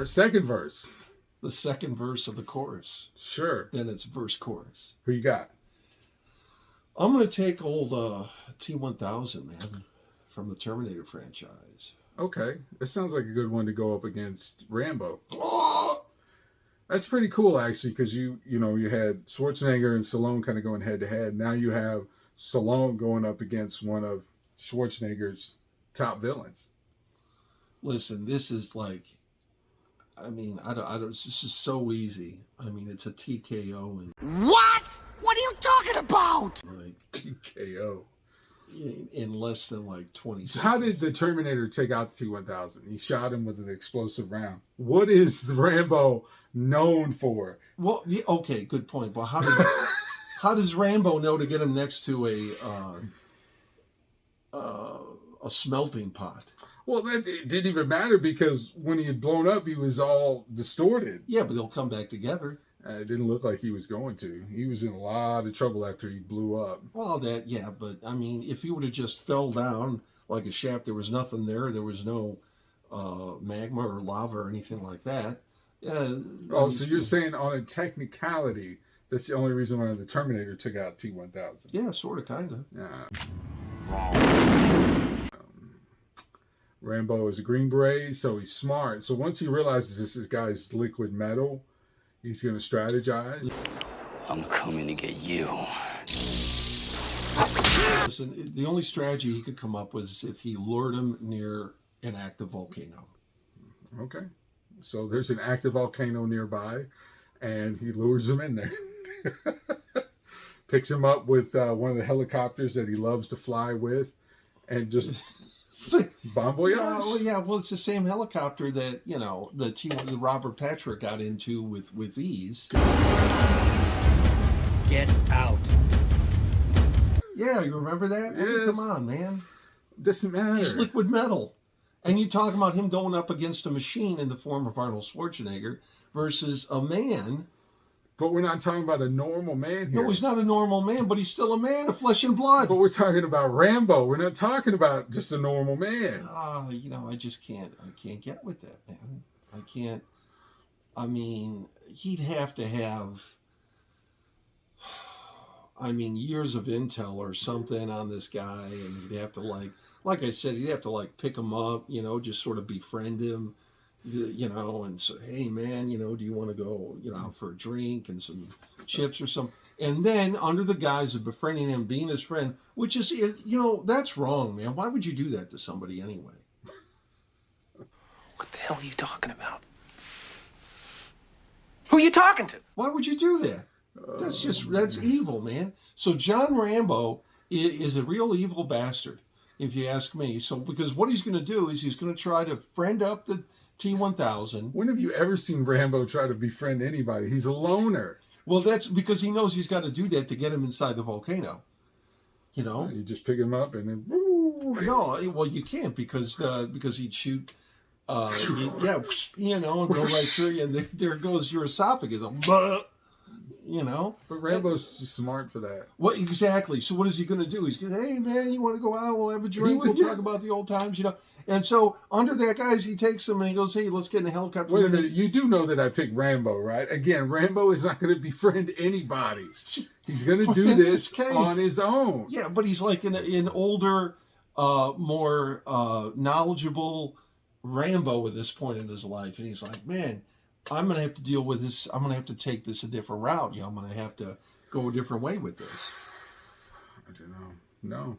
second verse. The second verse of the chorus. Sure. Then it's verse chorus. Who you got? I'm going to take old T-1000, man, from the Terminator franchise. Okay. That sounds like a good one to go up against Rambo. Oh! That's pretty cool, actually, because you had Schwarzenegger and Stallone kind of going head to head. Now you have Stallone going up against one of Schwarzenegger's top villains. Listen, this is like, I mean, I don't. This is so easy. I mean, it's a TKO and What? What are you talking about? like TKO. in less than like 20 seconds. How did the Terminator take out the T-1000? He shot him with an explosive round. What is the Rambo known for? Well, yeah, okay, good point. But how does Rambo know to get him next to a smelting pot? Well, it didn't even matter because when he had blown up, he was all distorted. Yeah, but they'll come back together. It didn't look like he was going to. He was in a lot of trouble after he blew up. Well, but I mean, if he would have just fell down like a shaft, there was nothing there. There was no magma or lava or anything like that. So you're saying on a technicality, that's the only reason why the Terminator took out T-1000? Yeah, sort of, kind of. Rambo is a Green Beret, so he's smart. So once he realizes this guy's liquid metal, he's going to strategize. I'm coming to get you. Listen, the only strategy he could come up with is if he lured him near an active volcano. Okay. So there's an active volcano nearby, and he lures him in there. Picks him up with one of the helicopters that he loves to fly with, and just bon voyage. Well, it's the same helicopter that, the Robert Patrick got into with ease. Get out. Yeah, you remember that? Yes. I mean, come on, man. Doesn't matter. He's liquid metal. And you talk about him going up against a machine in the form of Arnold Schwarzenegger versus a man. But we're not talking about a normal man here. No, he's not a normal man, but he's still a man of flesh and blood. But we're talking about Rambo. We're not talking about just a normal man. I just can't. I can't get with that, man. I can't. I mean, he'd have to have, years of intel or something on this guy, and he'd have to like I said, he'd have to pick him up, just sort of befriend him, and say, hey man, do you want to go, out for a drink and some chips or something? And then under the guise of befriending him, being his friend, which is, that's wrong, man. Why would you do that to somebody anyway? What the hell are you talking about? Who are you talking to? Why would you do that? That's evil, man. So John Rambo is a real evil bastard, if you ask me. So, because what he's going to do is he's going to try to friend up the T-1000. When have you ever seen Rambo try to befriend anybody? He's a loner. Well, that's because he knows he's got to do that to get him inside the volcano. You just pick him up and then... No, well, you can't because he'd shoot... and go right through you, and there goes your esophagus. But Rambo's too smart for that. Well, exactly. So what is he going to do? He's going to, hey, man, you want to go out? We'll have a drink. We'll talk about the old times, And so under that, guys, he takes him and he goes, hey, let's get in a helicopter. Wait a minute. You do know that I picked Rambo, right? Again, Rambo is not going to befriend anybody. He's going to do this on his own. Yeah, but he's like an older, more knowledgeable Rambo at this point in his life. And he's like, man, I'm going to have to deal with this. I'm going to have to take this a different route. I'm going to have to go a different way with this. I don't know.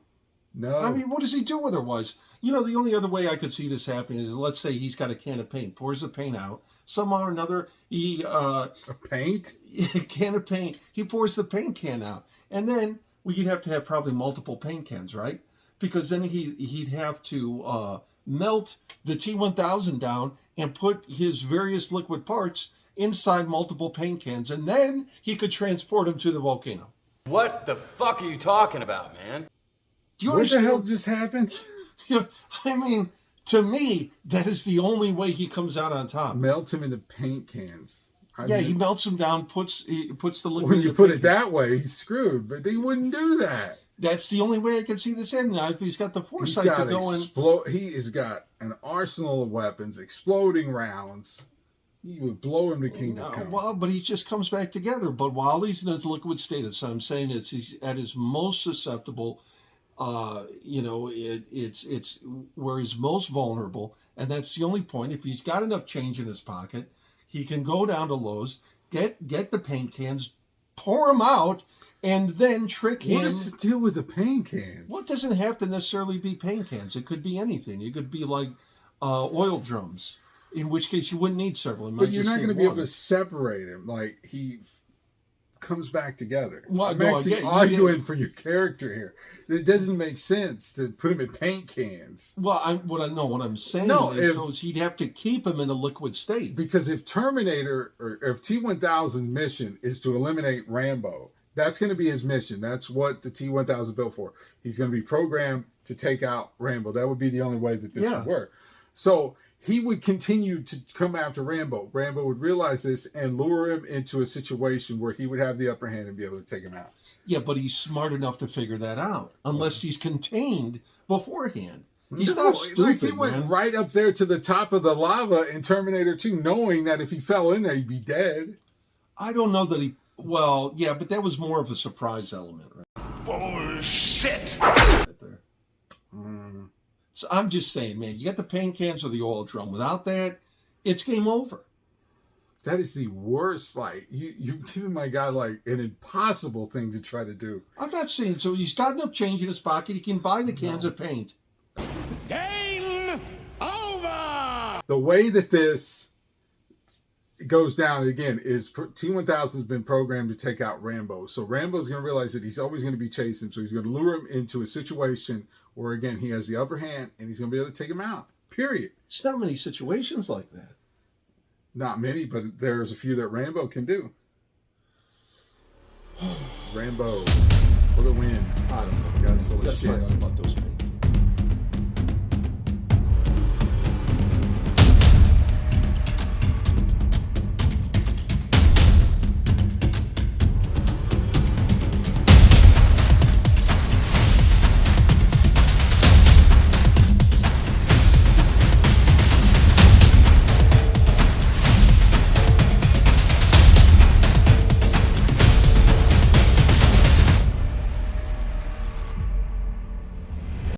No. I mean, what does he do otherwise? The only other way I could see this happening is, let's say he's got a can of paint, pours the paint out. Somehow or another, a paint? A can of paint. He pours the paint can out. And then we'd have to have probably multiple paint cans, right? Because then he'd have to melt the T-1000 down and put his various liquid parts inside multiple paint cans, and then he could transport them to the volcano. What the fuck are you talking about, man? Do you what understand? the hell just happened? I mean, to me, that is the only way he comes out on top. Melt him into paint cans. He melts them down, puts the liquid. When you put it that way, he's screwed. But they wouldn't do that. That's the only way I can see this happening. Now, if he's got the foresight to go He has got an arsenal of weapons, exploding rounds. He would blow him to kingdom come. Well, but he just comes back together. But while he's in his liquid state, so I'm saying he's at his most susceptible. It's where he's most vulnerable, and that's the only point. If he's got enough change in his pocket, he can go down to Lowe's, get the paint cans, pour them out, and then trick him. What does it deal with the paint cans? Well, it doesn't have to necessarily be paint cans. It could be anything. It could be like oil drums, in which case you wouldn't need several. But you're not going to be able to separate him. Like, he comes back together. Well, I'm actually arguing for your character here. It doesn't make sense to put him in paint cans. Well, what I'm saying is he'd have to keep him in a liquid state. Because if Terminator or if T-1000's mission is to eliminate Rambo, that's going to be his mission. That's what the T-1000 built for. He's going to be programmed to take out Rambo. That would be the only way that this would work. So he would continue to come after Rambo. Rambo would realize this and lure him into a situation where he would have the upper hand and be able to take him out. Yeah, but he's smart enough to figure that out, unless he's contained beforehand. He's not stupid, like he went right up there to the top of the lava in Terminator 2, knowing that if he fell in there, he'd be dead. I don't know that he... Well, yeah, but that was more of a surprise element, right? Bullshit! Right there. So I'm just saying, man, you got the paint cans or the oil drum. Without that, it's game over. That is the worst. Like, you're giving my guy, like, an impossible thing to try to do. I'm not saying so. He's got enough change in his pocket. He can buy the cans of paint. Game over! The way that this goes down, again, is T-1000 has been programmed to take out Rambo. So Rambo's going to realize that he's always going to be chasing him. So he's going to lure him into a situation where, again, he has the upper hand and he's going to be able to take him out. Period. There's not many situations like that. Not many, but there's a few that Rambo can do. Rambo for the win. I don't know. Guy's full of That's shit. what I know about those